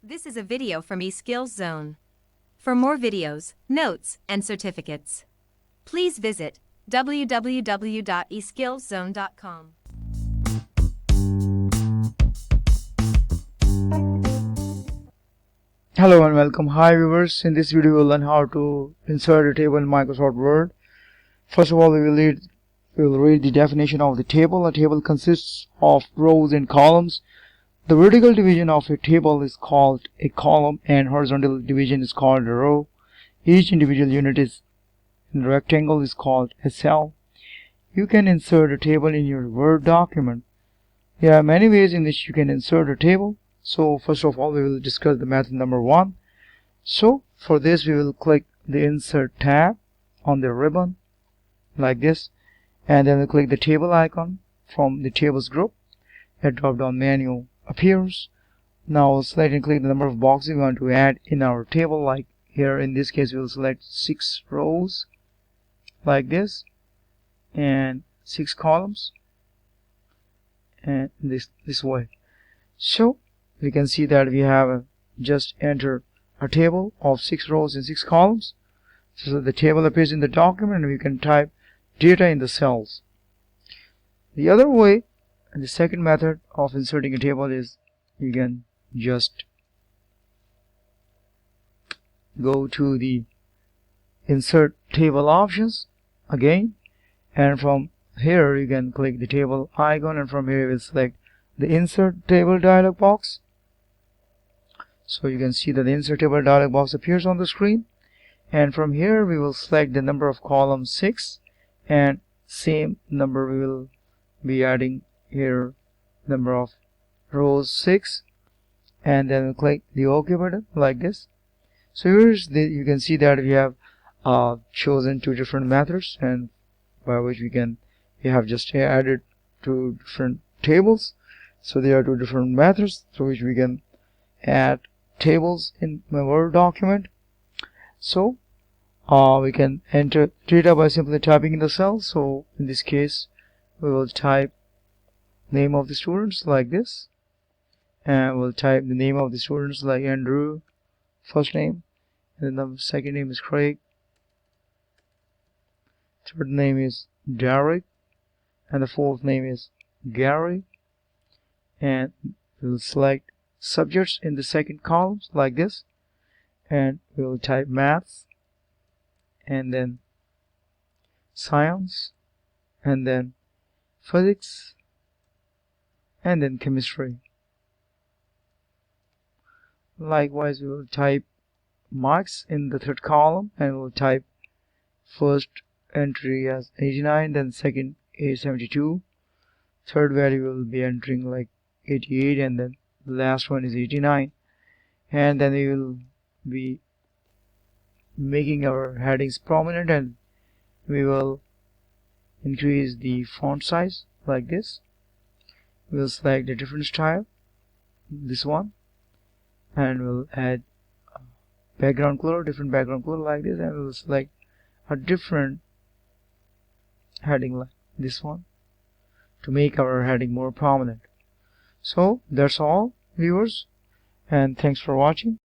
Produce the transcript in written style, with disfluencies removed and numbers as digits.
This is a video from eSkills Zone. For more videos, notes, and certificates, please visit www.eskillszone.com. Hello and welcome. Hi viewers, in this video we'll learn how to insert a table in Microsoft Word. First of all, we will read the definition of the table. A table consists of rows and columns. The vertical division of a table is called a column and horizontal division is called a row. Each individual unit in the rectangle is called a cell. You can insert a table in your Word document. There are many ways in which you can insert a table. So first of all, we will discuss the method number 1. So for this, we will click the Insert tab on the ribbon like this, and then we'll click the table icon from the tables group. A drop down menu appears. Now we'll select and click the number of boxes we want to add in our table. Like here in this case, we'll select 6 rows like this and 6 columns, and this way. So we can see that we have just entered a table of 6 rows and 6 columns. So the table appears in the document and we can type data in the cells. The other way, and the second method of inserting a table, is you can just go to the Insert Table options again, and from here you can click the table icon, and from here you will select the Insert Table dialog box. So you can see that the Insert Table dialog box appears on the screen, and from here we will select the number of columns 6, and same number we will be adding here, number of rows 6, and then we'll click the OK button like this. So here's you can see that we have chosen 2 different methods, and by which we have just added 2 different tables. So there are 2 different methods through which we can add tables in my Word document. So we can enter data by simply typing in the cell. So in this case, we will type name of the students like this, and we'll type the name of the students like Andrew, first name, and then the second name is Craig, third name is Derek, and the fourth name is Gary. And we'll select subjects in the second column like this, and we'll type maths, and then science, and then physics, and then chemistry. Likewise, we will type marks in the third column, and we'll type first entry as 89, then second is 72, third value will be entering like 88, and then the last one is 89. And then we will be making our headings prominent, and we will increase the font size like this. We'll select a different style, this one, and we'll add background color, different background color like this, and we'll select a different heading like this one to make our heading more prominent. So that's all, viewers, and thanks for watching.